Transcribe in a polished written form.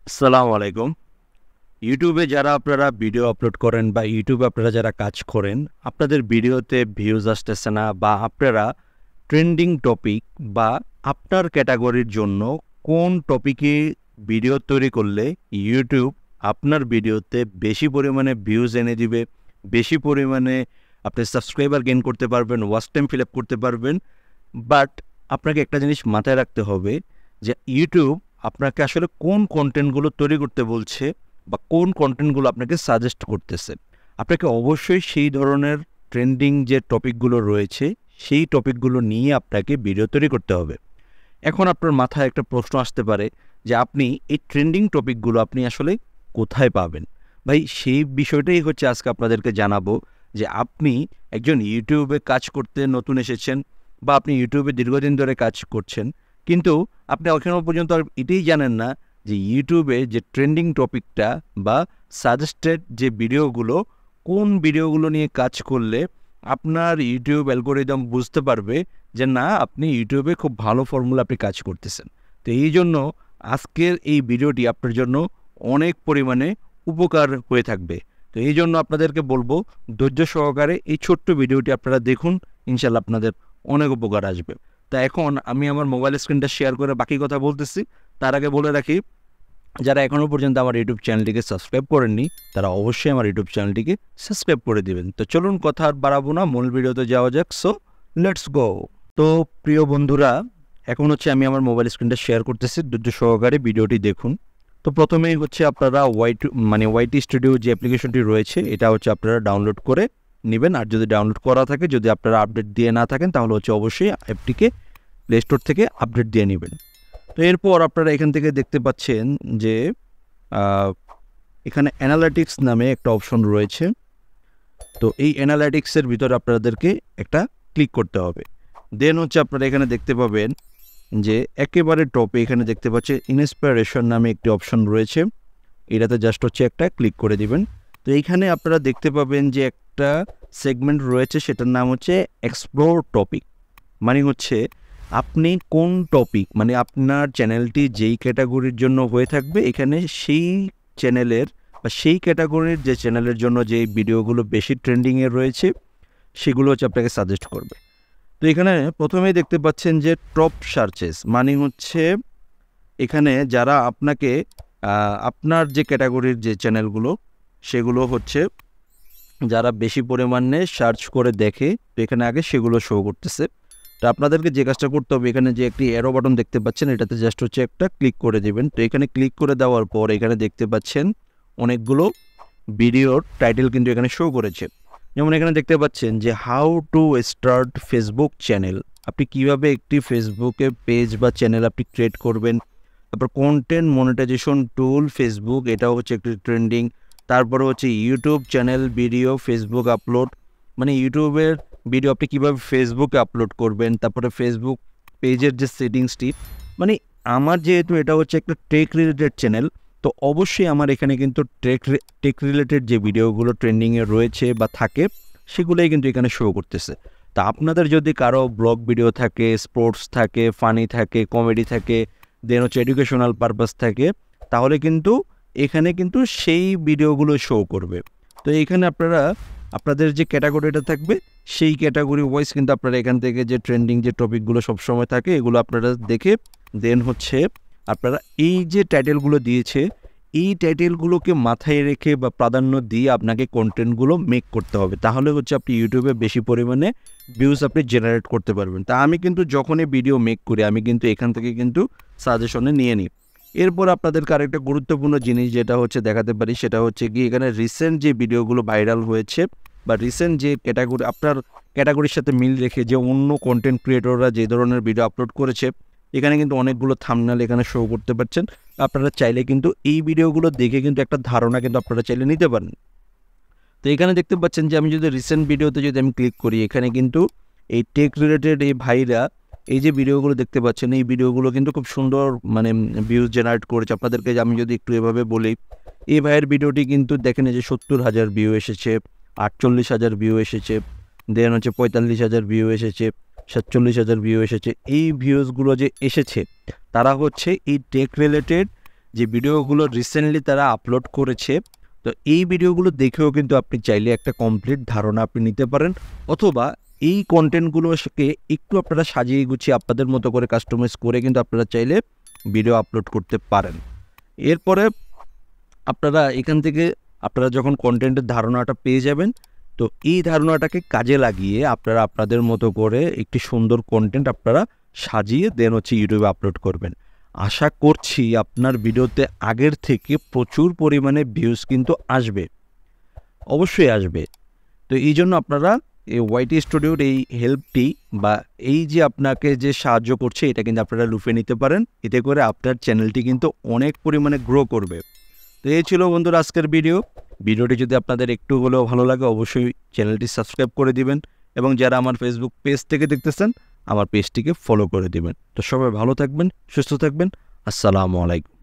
আসসালামু আলাইকুম। ইউটিউবে যারা আপনারা ভিডিও আপলোড করেন বা ইউটিউবে আপনারা যারা কাজ করেন, আপনাদের ভিডিওতে ভিউজ আসতেছে না বা আপনারা ট্রেন্ডিং টপিক বা আপনার ক্যাটাগরির জন্য কোন টপিকে ভিডিও তৈরি করলে ইউটিউব আপনার ভিডিওতে বেশি পরিমাণে ভিউজ এনে দিবে, বেশি পরিমাণে আপনি সাবস্ক্রাইবার গেইন করতে পারবেন, ওয়াচ টাইম ফিল আপ করতে পারবেন। বাট আপনাকে একটা জিনিস মাথায় রাখতে হবে যে ইউটিউব আপনাকে আসলে কোন কন্টেন্টগুলো তৈরি করতে বলছে বা কোন কন্টেন্টগুলো আপনাকে সাজেস্ট করতেছে। আপনাকে অবশ্যই সেই ধরনের ট্রেন্ডিং যে টপিকগুলো রয়েছে সেই টপিকগুলো নিয়ে আপনাকে ভিডিও তৈরি করতে হবে। এখন আপনার মাথায় একটা প্রশ্ন আসতে পারে যে আপনি এই ট্রেন্ডিং টপিকগুলো আপনি আসলে কোথায় পাবেন? ভাই, সেই বিষয়টাই হচ্ছে আজকে আপনাদেরকে জানাবো যে আপনি একজন ইউটিউবে কাজ করতে নতুন এসেছেন বা আপনি ইউটিউবে দীর্ঘদিন ধরে কাজ করছেন, কিন্তু আপনি এখনও পর্যন্ত আর এটাই জানেন না যে ইউটিউবে যে ট্রেন্ডিং টপিকটা বা সাজেস্টেড যে ভিডিওগুলো, কোন ভিডিওগুলো নিয়ে কাজ করলে আপনার ইউটিউব অ্যালগোরিদম বুঝতে পারবে যে না, আপনি ইউটিউবে খুব ভালো ফর্মুলা আপনি কাজ করতেছেন। তো এই জন্য আজকের এই ভিডিওটি আপনার জন্য অনেক পরিমাণে উপকার হয়ে থাকবে। তো এই জন্য আপনাদেরকে বলবো ধৈর্য সহকারে এই ছোট্ট ভিডিওটি আপনারা দেখুন, ইনশাল্লাহ আপনাদের অনেক উপকার আসবে। তা এখন আমি আমার মোবাইল স্ক্রিনটা শেয়ার করে বাকি কথা বলতেছি। তার আগে বলে রাখি, যারা এখনও পর্যন্ত আমার ইউটিউব চ্যানেলটিকে সাবস্ক্রাইব করেননি তারা অবশ্যই আমার ইউটিউব চ্যানেলটিকে সাবস্ক্রাইব করে দিবেন। তো চলুন কথা আর বাড়াবো না, মূল ভিডিওতে যাওয়া যাক। So let's go. তো প্রিয় বন্ধুরা, এখন হচ্ছে আমি আমার মোবাইল স্ক্রিনটা শেয়ার করতেছি, ধৈর্য সহকারে ভিডিওটি দেখুন। তো প্রথমেই হচ্ছে আপনারা ওয়াইটি স্টুডিও যে অ্যাপ্লিকেশনটি রয়েছে এটা হচ্ছে আপনারা ডাউনলোড করে নেবেন। আর যদি ডাউনলোড করা থাকে, যদি আপনারা আপডেট দিয়ে না থাকেন, তাহলে হচ্ছে অবশ্যই অ্যাপটিকে প্লে স্টোর থেকে আপডেট দিয়ে নেবেন। তো এরপর আপনারা এখান থেকে দেখতে পাচ্ছেন যে এখানে অ্যানালিটিক্স নামে একটা অপশন রয়েছে। তো এই অ্যানালিটিক্সের ভিতরে আপনাদেরকে একটা ক্লিক করতে হবে। দেন হচ্ছে আপনারা এখানে দেখতে পাবেন যে একেবারে টপে এখানে দেখতে পাচ্ছেন ইন্সপিরেশন নামে একটি অপশন রয়েছে। এটাতে জাস্ট হচ্ছে একটা ক্লিক করে দিবেন। তো এইখানে আপনারা দেখতে পাবেন যে একটা সেগমেন্ট রয়েছে, সেটার নাম হচ্ছে এক্সপ্লোর টপিক। মানে হচ্ছে আপনি কোন টপিক, মানে আপনার চ্যানেলটি যেই ক্যাটাগরির জন্য হয়ে থাকবে, এখানে সেই চ্যানেলের বা সেই ক্যাটাগরির যে চ্যানেলের জন্য যে ভিডিওগুলো বেশি ট্রেন্ডিংয়ে রয়েছে সেগুলো হচ্ছে আপনাকে সাজেস্ট করবে। তো এখানে প্রথমেই দেখতে পাচ্ছেন যে টপ সার্চেস, মানে হচ্ছে এখানে যারা আপনাকে আপনার যে ক্যাটাগরির যে চ্যানেলগুলো সেগুলো হচ্ছে যারা বেশি পরিমাণে সার্চ করে দেখে, তো এখানে আগে সেগুলো শো করতেছে। তো আপনাদেরকে যে কাজটা করতে হবে, এখানে যে একটি অ্যারো বাটন দেখতে পাচ্ছেন এটাতে জাস্ট হচ্ছে একটা ক্লিক করে দেবেন। তো এখানে ক্লিক করে দেওয়ার পর এখানে দেখতে পাচ্ছেন অনেকগুলো ভিডিওর টাইটেল কিন্তু এখানে শো করেছে। যেমন এখানে দেখতে পাচ্ছেন যে how to start Facebook channel, আপনি কিভাবে একটি ফেসবুকে পেজ বা চ্যানেল আপনি ক্রিয়েট করবেন। তারপর কন্টেন্ট মনিটাইজেশন টুল ফেসবুক, এটাও হচ্ছে একটি ট্রেন্ডিং। তারপরে হচ্ছে YouTube channel video Facebook upload, মানে ইউটিউবের ভিডিও আপনি কীভাবে ফেসবুকে আপলোড করবেন। তারপরে ফেসবুক পেজের যে সেটিংসটি, মানে আমার যেহেতু এটা হচ্ছে একটা টেক রিলেটেড চ্যানেল, তো অবশ্যই আমার এখানে কিন্তু টেক রিলেটেড যে ভিডিওগুলো ট্রেন্ডিংয়ে রয়েছে বা থাকে সেগুলোই কিন্তু এখানে শো করতেছে। তা আপনাদের যদি কারো ব্লগ ভিডিও থাকে, স্পোর্টস থাকে, ফানি থাকে, কমেডি থাকে, দেন হচ্ছে এডুকেশনাল পারপাস থাকে, তাহলে কিন্তু এখানে কিন্তু সেই ভিডিওগুলো শো করবে। তো এখানে আপনারা আপনাদের যে ক্যাটাগরিটা থাকবে সেই ক্যাটাগরি ওয়াইজ কিন্তু আপনারা এখান থেকে যে ট্রেন্ডিং যে টপিকগুলো সবসময় থাকে এগুলো আপনারা দেখে দেন হচ্ছে আপনারা এই যে টাইটেলগুলো দিয়েছে এই টাইটেলগুলোকে মাথায় রেখে বা প্রাধান্য দিয়ে আপনাকে কন্টেন্টগুলো মেক করতে হবে। তাহলে হচ্ছে আপনি ইউটিউবে বেশি পরিমাণে ভিউজ আপনি জেনারেট করতে পারবেন। তা আমি কিন্তু যখনই ভিডিও মেক করি আমি কিন্তু এখান থেকে কিন্তু সাজেশনে নিয়ে নিই। এরপর আপনাদেরকে আরেকটা গুরুত্বপূর্ণ জিনিস যেটা হচ্ছে দেখাতে পারি, সেটা হচ্ছে কি এখানে রিসেন্ট যে ভিডিওগুলো ভাইরাল হয়েছে বা রিসেন্ট যে ক্যাটাগরি আপনার ক্যাটাগরির সাথে মিল রেখে যে অন্য কন্টেন্ট ক্রিয়েটররা যে ধরনের ভিডিও আপলোড করেছে, এখানে কিন্তু অনেকগুলো থাম্বনেল এখানে শো করতে পারছেন। আপনারা চাইলে কিন্তু এই ভিডিওগুলো দেখে কিন্তু একটা ধারণা কিন্তু আপনারা চাইলে নিতে পারেন। তো এখানে দেখতে পাচ্ছেন যে আমি যদি রিসেন্ট ভিডিওতে যদি আমি ক্লিক করি, এখানে কিন্তু এই টেক রিলেটেড এই ভাইরা এই যে ভিডিওগুলো দেখতে পাচ্ছেন এই ভিডিওগুলো কিন্তু খুব সুন্দর মানে ভিউজ জেনারেট করেছে। আপনাদেরকে আমি যদি একটু এভাবে বলি, এই ভাইয়ের ভিডিওটি কিন্তু দেখেন যে 70,000 ভিউ এসেছে, 48,000 ভিউ এসেছে, দেন হচ্ছে 45,000 ভিউ এসেছে, 47,000 ভিউ এসেছে। এই ভিউজগুলো যে এসেছে তারা হচ্ছে এই টেক রিলেটেড যে ভিডিওগুলো রিসেন্টলি তারা আপলোড করেছে। তো এই ভিডিওগুলো দেখেও কিন্তু আপনি চাইলে একটা কমপ্লিট ধারণা আপনি নিতে পারেন, অথবা এই কন্টেন্টগুলোকে একটু আপনারা সাজিয়ে গুছিয়ে আপনাদের মতো করে কাস্টমাইজ করে কিন্তু আপনারা চাইলে ভিডিও আপলোড করতে পারেন। এরপরে আপনারা এখান থেকে আপনারা যখন কন্টেন্টের ধারণাটা পেয়ে যাবেন, তো এই ধারণাটাকে কাজে লাগিয়ে আপনারা আপনাদের মতো করে একটি সুন্দর কন্টেন্ট আপনারা সাজিয়ে দেন হচ্ছে ইউটিউবে আপলোড করবেন। আশা করছি আপনার ভিডিওতে আগের থেকে প্রচুর পরিমাণে ভিউজ কিন্তু আসবে, অবশ্যই আসবে। তো এই জন্য আপনারা এই ওয়াইটি স্টুডিওর এই হেল্পটি বা এই যে আপনাকে যে সাহায্য করছে এটা কিন্তু আপনারা লুফে নিতে পারেন। এতে করে আপনার চ্যানেলটি কিন্তু অনেক পরিমাণে গ্রো করবে। তো এই ছিল বন্ধুরা আজকের ভিডিওটি যদি আপনাদের একটু হলেও ভালো লাগে অবশ্যই চ্যানেলটি সাবস্ক্রাইব করে দিবেন, এবং যারা আমার ফেসবুক পেজ থেকে দেখতেছেন আমার পেজটিকে ফলো করে দিবেন। তো সবাই ভালো থাকবেন, সুস্থ থাকবেন। আসসালামু আলাইকুম।